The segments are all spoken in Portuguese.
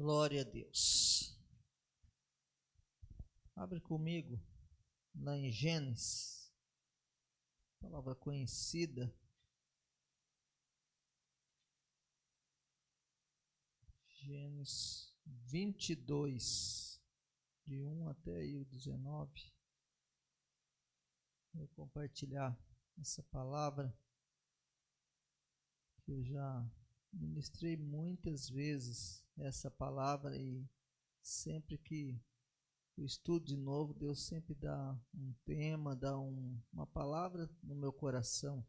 Glória a Deus. Abre comigo lá em Gênesis, palavra conhecida. Gênesis 22, de 1 até aí o 19. Vou compartilhar essa palavra que eu já ministrei muitas vezes essa palavra, e sempre que eu estudo de novo, Deus sempre dá um tema, dá uma palavra no meu coração,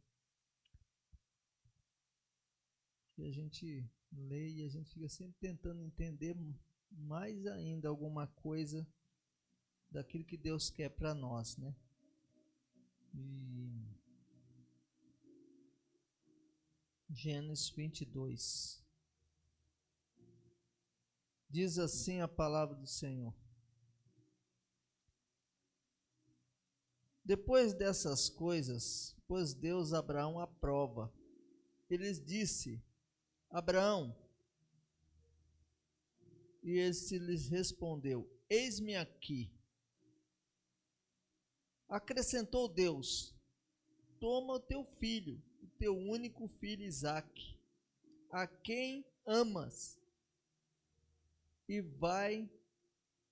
que a gente lê e a gente fica sempre tentando entender mais ainda alguma coisa daquilo que Deus quer para nós, né? E Gênesis 22 diz assim a palavra do Senhor: depois dessas coisas, pôs Deus Abraão à prova. Ele disse: Abraão. E este lhes respondeu: eis-me aqui. Acrescentou Deus: toma o teu filho, o teu único filho Isaque, a quem amas, e vai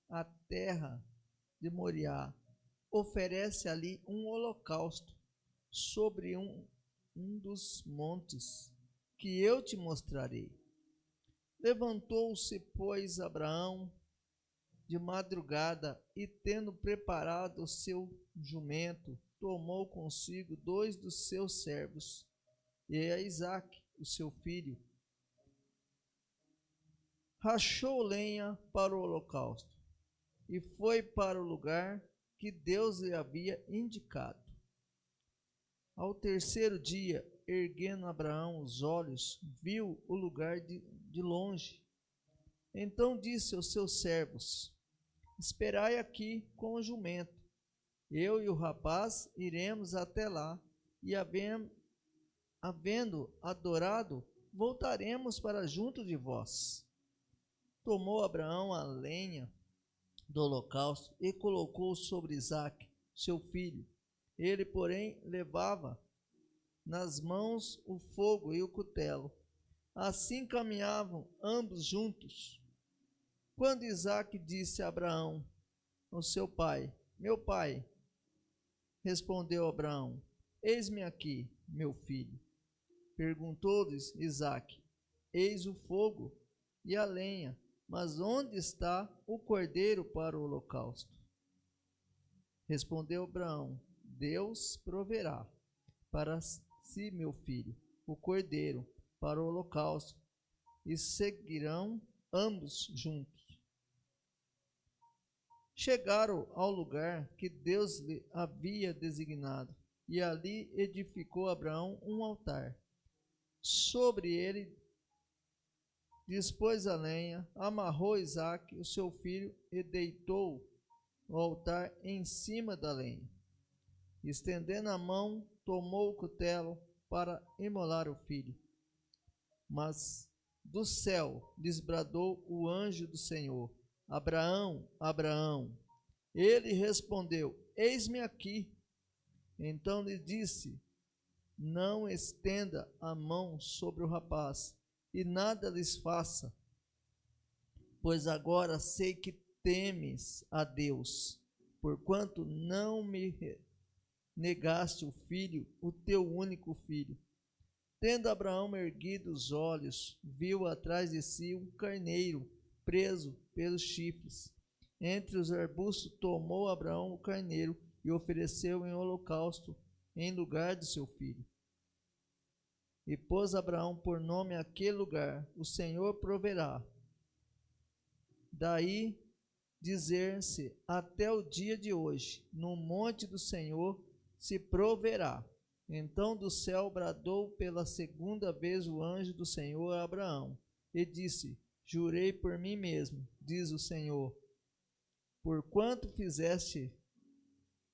à terra de Moriá. Oferece ali um holocausto sobre um dos montes que eu te mostrarei. Levantou-se, pois, Abraão de madrugada, e tendo preparado o seu jumento, tomou consigo 2 dos seus servos e a Isaque, o seu filho. Rachou lenha para o holocausto e foi para o lugar que Deus lhe havia indicado. Ao terceiro dia, erguendo Abraão os olhos, viu o lugar de longe. Então disse aos seus servos: esperai aqui com o jumento. Eu e o rapaz iremos até lá, e havendo adorado, voltaremos para junto de vós. Tomou Abraão a lenha do holocausto e colocou sobre Isaque, seu filho. Ele, porém, levava nas mãos o fogo e o cutelo. Assim caminhavam ambos juntos. Quando Isaque disse a Abraão, ao seu pai: meu pai, respondeu Abraão: eis-me aqui, meu filho. Perguntou-lhes Isaque: eis o fogo e a lenha, mas onde está o cordeiro para o holocausto? Respondeu Abraão: Deus proverá para si, meu filho, o cordeiro para o holocausto, e seguirão ambos juntos. Chegaram ao lugar que Deus lhe havia designado, e ali edificou Abraão um altar. Sobre ele dispôs a lenha, amarrou Isaque, o seu filho, e deitou o altar em cima da lenha. Estendendo a mão, tomou o cutelo para imolar o filho. Mas do céu lhes bradou o anjo do Senhor: Abraão, Abraão. Ele respondeu: eis-me aqui. Então lhe disse: não estenda a mão sobre o rapaz, e nada lhes faça, pois agora sei que temes a Deus, porquanto não me negaste o filho, o teu único filho. Tendo Abraão erguido os olhos, viu atrás de si um carneiro preso pelos chifres. Entre os arbustos tomou Abraão o carneiro e ofereceu em holocausto em lugar de seu filho. E pôs Abraão por nome àquele lugar: o Senhor proverá. Daí dizer-se até o dia de hoje: no monte do Senhor se proverá. Então do céu bradou pela segunda vez o anjo do Senhor a Abraão, e disse: jurei por mim mesmo, diz o Senhor, porquanto fizeste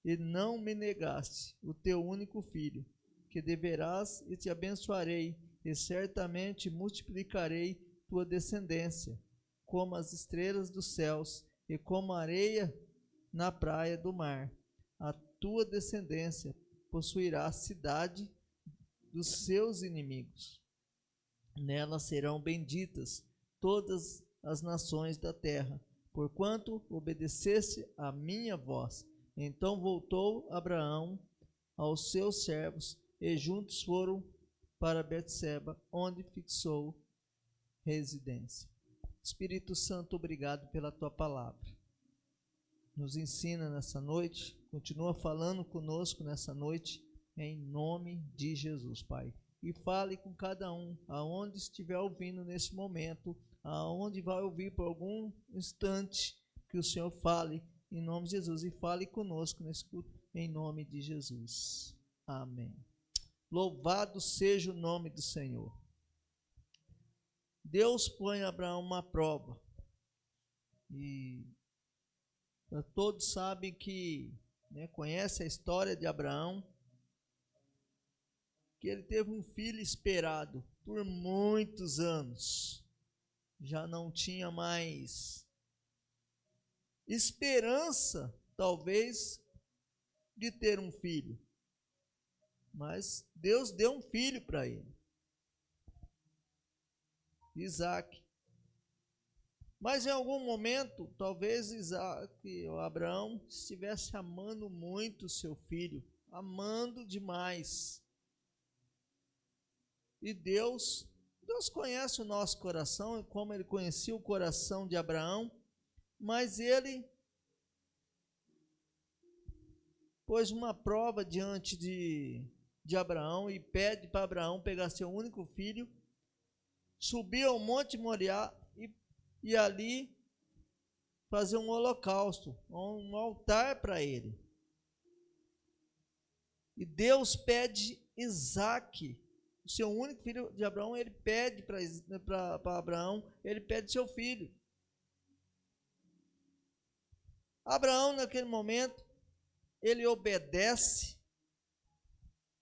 e não me negaste o teu único filho, que deverás, e te abençoarei, e certamente multiplicarei tua descendência. como as estrelas dos céus e como a areia na praia do mar. A tua descendência possuirá a cidade dos seus inimigos. Nela serão benditas todas as nações da terra, porquanto obedecesse a minha voz. Então voltou Abraão aos seus servos, e juntos foram para Betseba, onde fixou residência. Espírito Santo, obrigado pela tua palavra. Nos ensina nessa noite, continua falando conosco nessa noite, em nome de Jesus, Pai. E fale com cada um, aonde estiver ouvindo nesse momento, aonde vai ouvir por algum instante, que o Senhor fale em nome de Jesus e fale conosco nesse culto, em nome de Jesus. Amém. Louvado seja o nome do Senhor. Deus põe a Abraão uma prova. E todos sabem que, conhece a história de Abraão, que ele teve um filho esperado por muitos anos. Já não tinha mais esperança, talvez, de ter um filho. Mas Deus deu um filho para ele, Isaac. Mas em algum momento, talvez Isaac ou Abraão estivesse amando muito seu filho, amando demais. E Deus conhece o nosso coração, como ele conhecia o coração de Abraão, mas ele pôs uma prova diante de Abraão e pede para Abraão pegar seu único filho, subir ao Monte Moriá e ali fazer um holocausto, um altar para ele. E Deus pede Isaque, o seu único filho de Abraão, ele pede para Abraão, ele pede seu filho. Abraão, naquele momento, ele obedece,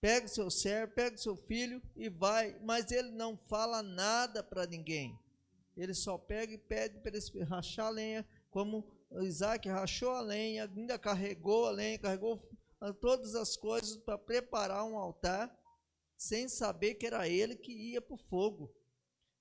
pega o seu servo, pega o seu filho e vai, mas ele não fala nada para ninguém. Ele só pega e pede para ele rachar a lenha, como Isaac rachou a lenha, ainda carregou a lenha, carregou todas as coisas para preparar um altar, sem saber que era ele que ia para o fogo.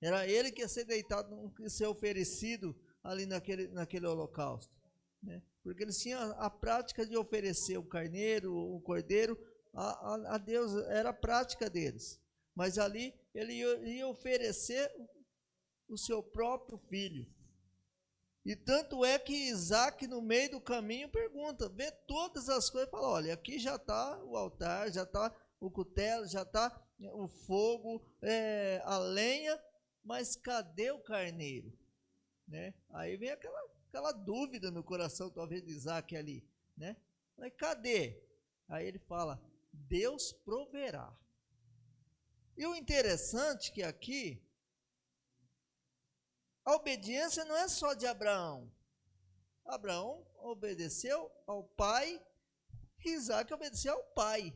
Era ele que ia ser deitado, que ia ser oferecido ali naquele holocausto, né? Porque eles tinham a prática de oferecer o carneiro, o cordeiro, a Deus, era a prática deles. Mas ali ele ia oferecer o seu próprio filho. E tanto é que Isaac, no meio do caminho, pergunta, vê todas as coisas, fala, olha, aqui já está o altar, já está o cutelo, já está o fogo, a lenha, mas cadê o carneiro? Né? Aí vem aquela dúvida no coração, talvez, de Isaac ali, né? Mas cadê? Aí ele fala, Deus proverá. E o interessante que aqui, a obediência não é só de Abraão. Abraão obedeceu ao pai, e Isaac obedeceu ao pai.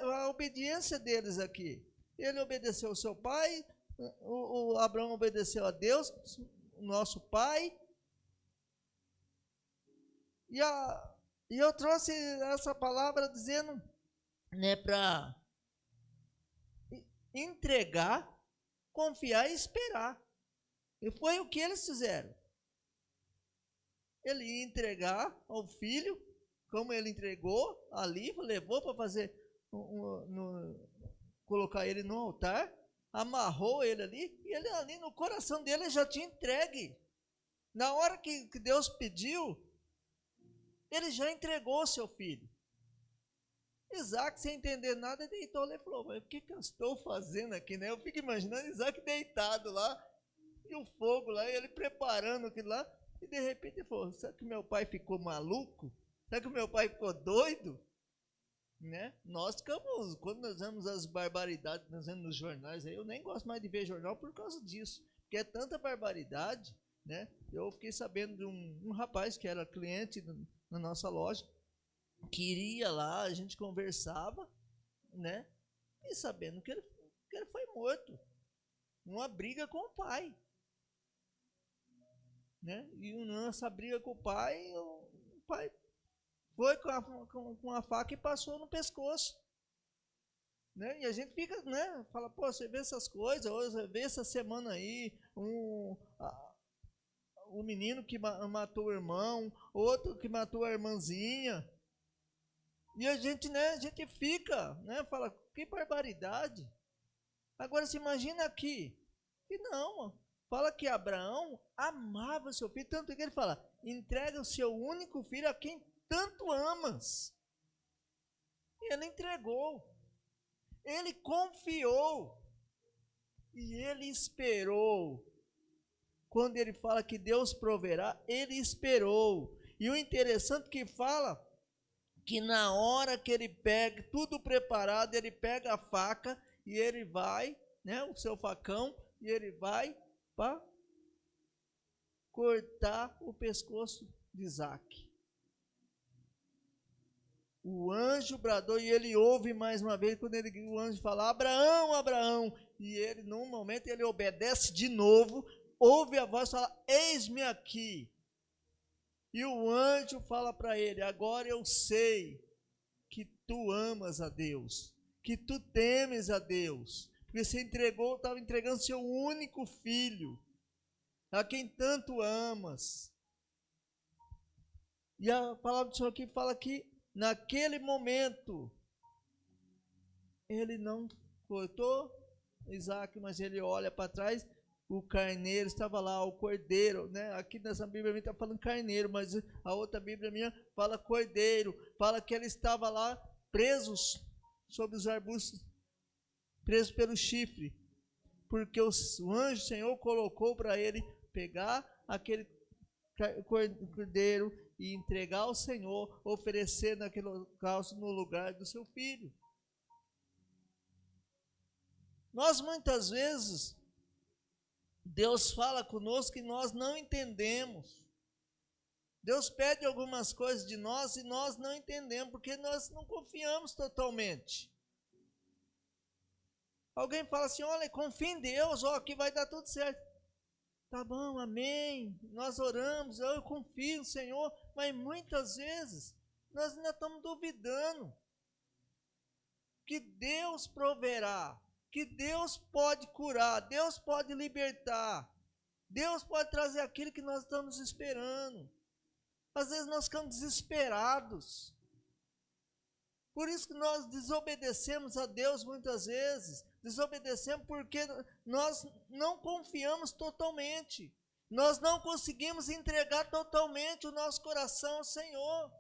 A obediência deles aqui. Ele obedeceu ao seu pai, o Abraão obedeceu a Deus, o nosso pai. E eu trouxe essa palavra dizendo, né, para entregar, confiar e esperar. E foi o que eles fizeram. Ele ia entregar ao filho, como ele entregou ali, levou para fazer, colocar ele no altar, amarrou ele ali, e ele ali no coração dele já tinha entregue. Na hora que Deus pediu, ele já entregou seu filho. Isaac, sem entender nada, deitou lá e falou, mas o que eu estou fazendo aqui, né? Eu fico imaginando Isaac deitado lá, e o fogo lá, e ele preparando aquilo lá, e de repente ele falou, será que meu pai ficou maluco? Será que meu pai ficou doido? Né? Nós ficamos, quando nós vemos as barbaridades que nós vemos nos jornais, eu nem gosto mais de ver jornal por causa disso, porque é tanta barbaridade, né? Eu fiquei sabendo de um rapaz que era cliente na nossa loja, que iria lá, a gente conversava, né? E sabendo que ele foi morto, numa briga com o pai. né? E nessa briga com o pai foi com a faca e passou no pescoço. Né? E a gente fica, né? Fala, pô, você vê essas coisas, ou você vê essa semana aí, um menino que matou o irmão, outro que matou a irmãzinha. E a gente, né, a gente fica, né, fala, que barbaridade. Agora se imagina aqui, que não, fala que Abraão amava seu filho, tanto que ele fala, entrega o seu único filho a quem tanto amas. E ele entregou, ele confiou, e ele esperou. Quando ele fala que Deus proverá, ele esperou. E o interessante é que fala que na hora que ele pega tudo preparado, ele pega a faca e ele vai, né, o seu facão, e ele vai para cortar o pescoço de Isaac. O anjo bradou e ele ouve mais uma vez, quando o anjo fala, Abraão, Abraão, e ele, num momento, ele obedece de novo, ouve a voz e fala, eis-me aqui. E o anjo fala para ele, agora eu sei que tu amas a Deus, que tu temes a Deus, porque você estava entregando seu único filho, a quem tanto amas. E a palavra do Senhor aqui fala que naquele momento ele não cortou Isaac, mas ele olha para trás, o carneiro estava lá, o cordeiro, né? Aqui nessa Bíblia minha está falando carneiro, mas a outra Bíblia minha fala cordeiro, fala que ele estava lá presos sobre os arbustos, preso pelo chifre, porque o anjo do Senhor colocou para ele pegar aquele cordeiro e entregar ao Senhor, oferecer naquele holocausto no lugar do seu filho. Nós muitas vezes, Deus fala conosco e nós não entendemos. Deus pede algumas coisas de nós e nós não entendemos, porque nós não confiamos totalmente. Alguém fala assim, olha, confia em Deus, ó, que vai dar tudo certo. Tá bom, amém, nós oramos, eu confio no Senhor, mas muitas vezes nós ainda estamos duvidando que Deus proverá, que Deus pode curar, Deus pode libertar, Deus pode trazer aquilo que nós estamos esperando. Às vezes nós ficamos desesperados. Por isso que nós desobedecemos a Deus muitas vezes. Desobedecemos porque nós não confiamos totalmente. Nós não conseguimos entregar totalmente o nosso coração ao Senhor.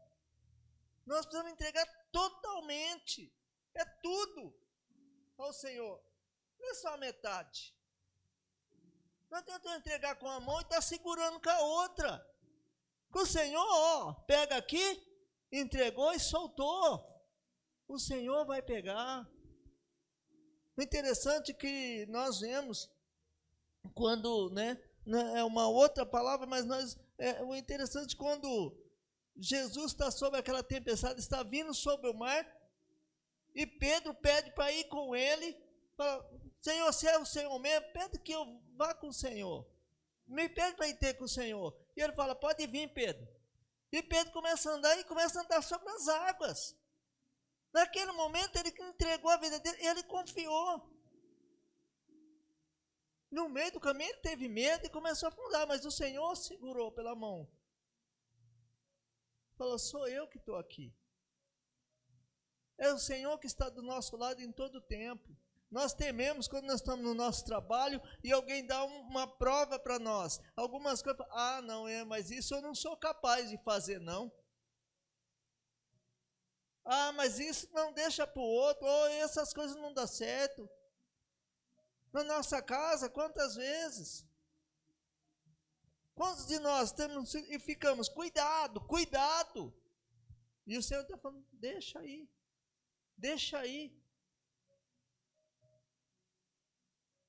Nós precisamos entregar totalmente. É tudo ao Senhor. Não é só a metade. Não adianta entregar com a mão e estar segurando com a outra. O Senhor, ó, pega aqui, entregou e soltou. O Senhor vai pegar. O interessante é que nós vemos, quando, né, é uma outra palavra, mas o interessante é quando Jesus está sobre aquela tempestade, está vindo sobre o mar, e Pedro pede para ir com ele, fala, Senhor, se é o Senhor mesmo, pede que eu vá com o Senhor. Me pede para ir ter com o Senhor. E ele fala, pode vir, Pedro. E Pedro começa a andar e começa a andar sobre as águas. Naquele momento ele entregou a vida dele, ele confiou. No meio do caminho ele teve medo e começou a afundar, mas o Senhor segurou pela mão. Falou, sou eu que estou aqui. É o Senhor que está do nosso lado em todo o tempo. Nós tememos quando nós estamos no nosso trabalho e alguém dá uma prova para nós. Algumas coisas, não é, mas isso eu não sou capaz de fazer, não. Mas isso não deixa para o outro, ou essas coisas não dão certo. Na nossa casa, quantas vezes? Quantos de nós temos e ficamos, cuidado, cuidado. E o Senhor está falando, deixa aí, deixa aí.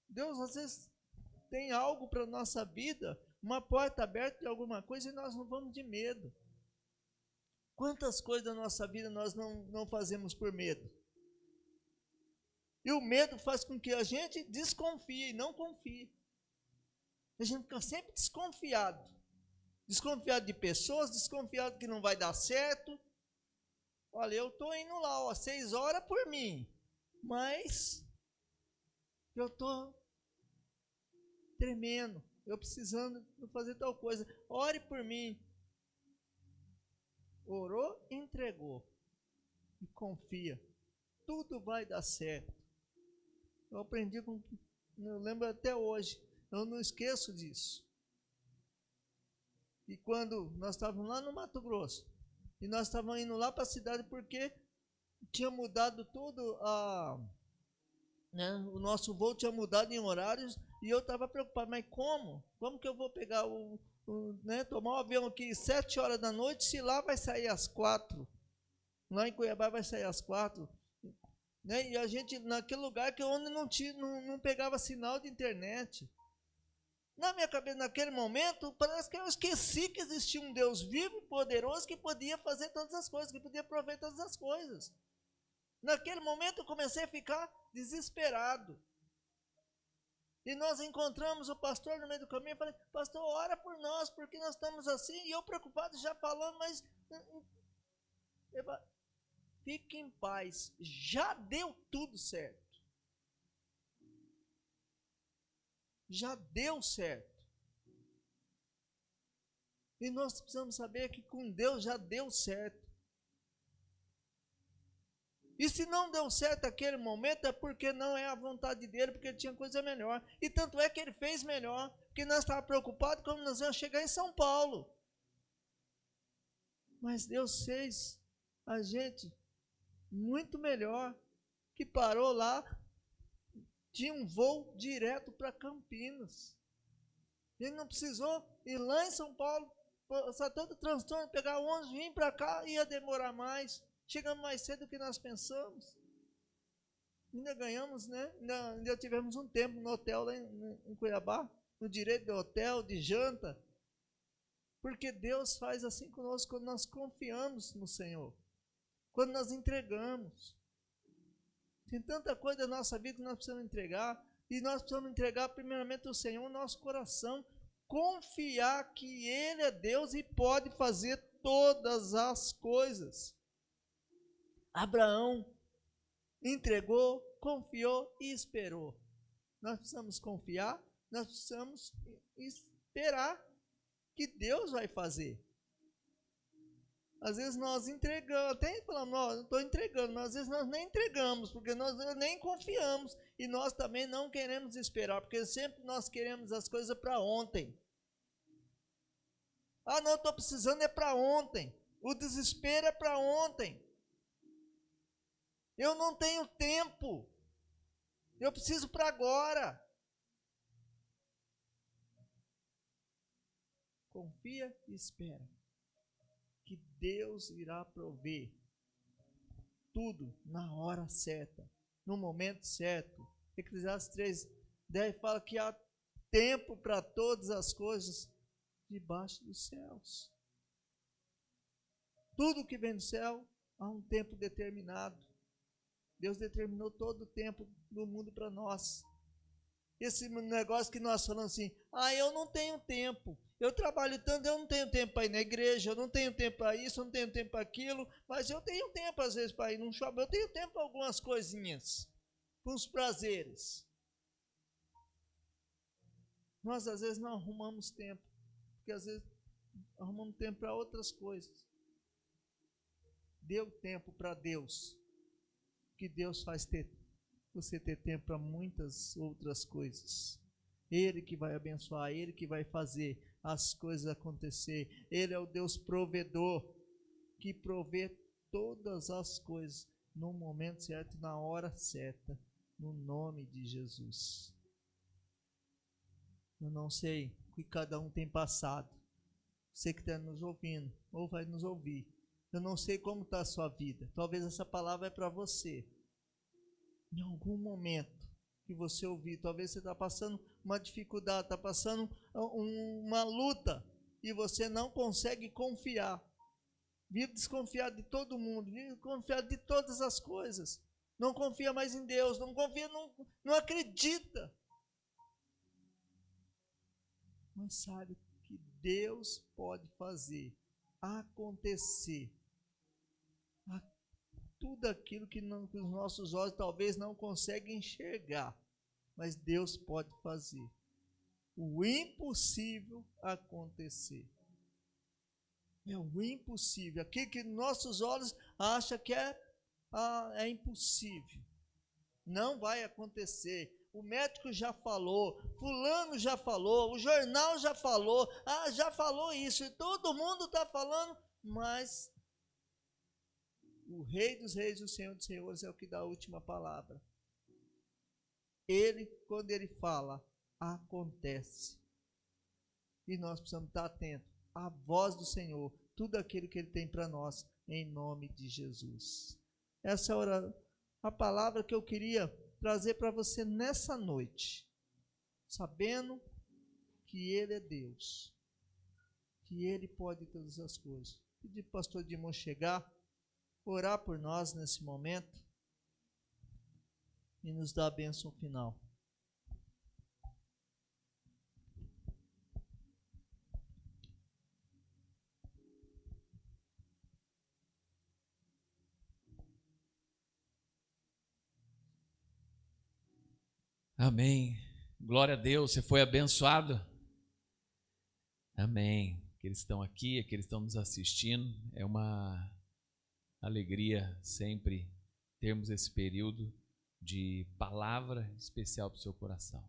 Deus às vezes tem algo para a nossa vida, uma porta aberta de alguma coisa e nós não vamos de medo. Quantas coisas da nossa vida nós não fazemos por medo? E o medo faz com que a gente desconfie e não confie. A gente fica sempre desconfiado. desconfiado de pessoas, desconfiado que não vai dar certo. Olha, eu estou indo lá, ó, 6 horas por mim, mas eu estou tremendo, eu precisando fazer tal coisa. Ore por mim. Orou, entregou e confia. Tudo vai dar certo. Eu aprendi eu lembro até hoje, eu não esqueço disso. E quando nós estávamos lá no Mato Grosso, e nós estávamos indo lá para a cidade porque tinha mudado tudo, o nosso voo tinha mudado em horários, e eu estava preocupado, mas como? Como que eu vou pegar tomar um avião aqui 7 horas da noite, se lá vai sair às 4? Lá em Cuiabá vai sair às 4. Né? E a gente, naquele lugar onde não pegava sinal de internet. Na minha cabeça, naquele momento, parece que eu esqueci que existia um Deus vivo e poderoso que podia fazer todas as coisas, que podia prover todas as coisas. Naquele momento eu comecei a ficar desesperado. E nós encontramos o pastor no meio do caminho e falei, pastor, ora por nós, porque nós estamos assim. E eu preocupado já falando, mas fique em paz, já deu tudo certo. Já deu certo. E nós precisamos saber que com Deus já deu certo. E se não deu certo naquele momento, é porque não é a vontade dele, porque ele tinha coisa melhor. E tanto é que ele fez melhor, porque nós estávamos preocupados como nós íamos chegar em São Paulo. Mas Deus fez a gente muito melhor, que parou lá, tinha um voo direto para Campinas. Ele não precisou ir lá em São Paulo, passar todo o transtorno, pegar o ônibus, vir para cá, ia demorar mais. Chegamos mais cedo do que nós pensamos. Ainda ganhamos, né? Ainda tivemos um tempo no hotel lá em Cuiabá, no direito de hotel, de janta. Porque Deus faz assim conosco quando nós confiamos no Senhor. Quando nós entregamos. Tem tanta coisa da nossa vida que nós precisamos entregar. E nós precisamos entregar primeiramente ao Senhor o nosso coração. Confiar que Ele é Deus e pode fazer todas as coisas. Abraão entregou, confiou e esperou. Nós precisamos confiar, nós precisamos esperar que Deus vai fazer. Às vezes nós entregamos, até falamos, não, estou entregando, mas às vezes nós nem entregamos, porque nós nem confiamos, e nós também não queremos esperar, porque sempre nós queremos as coisas para ontem. Ah, não, estou precisando é para ontem, o desespero é para ontem. Eu não tenho tempo, eu preciso para agora. Confia e espera. Que Deus irá prover tudo na hora certa, no momento certo. Eclesiastes 3:10 fala que há tempo para todas as coisas debaixo dos céus. Tudo que vem do céu há um tempo determinado. Deus determinou todo o tempo do mundo para nós. Esse negócio que nós falamos assim, eu não tenho tempo. Eu trabalho tanto, eu não tenho tempo para ir na igreja, eu não tenho tempo para isso, eu não tenho tempo para aquilo, mas eu tenho tempo às vezes para ir num shopping, eu tenho tempo para algumas coisinhas, para uns prazeres. Nós às vezes não arrumamos tempo, porque às vezes arrumamos tempo para outras coisas. Deu tempo para Deus, que Deus faz você ter tempo para muitas outras coisas. Ele que vai abençoar, Ele que vai fazer as coisas acontecer. Ele é o Deus provedor, que provê todas as coisas no momento certo, na hora certa, no nome de Jesus. Eu não sei o que cada um tem passado. Você que está nos ouvindo, ou vai nos ouvir. Eu não sei como está a sua vida. Talvez essa palavra é para você. Em algum momento que você ouvir, talvez você está passando uma dificuldade, está passando uma luta, e você não consegue confiar. Vive desconfiado de todo mundo, vive desconfiado de todas as coisas. Não confia mais em Deus, não confia, não acredita. Mas sabe que Deus pode fazer acontecer tudo aquilo que os nossos olhos talvez não conseguem enxergar, mas Deus pode fazer o impossível acontecer. É o impossível, aquilo que nossos olhos acham que é impossível. Não vai acontecer. O médico já falou, fulano já falou, o jornal já falou, já falou isso, e todo mundo está falando, mas o Rei dos Reis e o Senhor dos Senhores é o que dá a última palavra. Ele, quando ele fala, acontece. E nós precisamos estar atentos à voz do Senhor, tudo aquilo que ele tem para nós, em nome de Jesus. Essa é a palavra que eu queria trazer para você nessa noite, sabendo que ele é Deus, que ele pode todas as coisas. Pedir para o pastor Dimon chegar, orar por nós nesse momento e nos dar a bênção final. Amém. Glória a Deus, você foi abençoado? Amém. Aqueles que estão aqui, aqueles que estão nos assistindo, é uma alegria sempre termos esse período de palavra especial para o seu coração.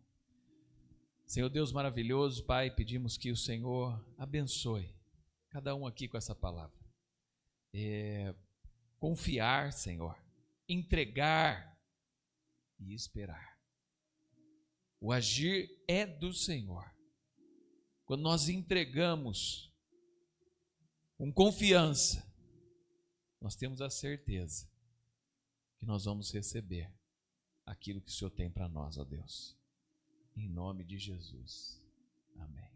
Senhor Deus maravilhoso, Pai, pedimos que o Senhor abençoe cada um aqui com essa palavra. Confiar, Senhor, entregar e esperar. O agir é do Senhor. Quando nós entregamos com confiança, nós temos a certeza que nós vamos receber aquilo que o Senhor tem para nós, ó Deus. Em nome de Jesus. Amém.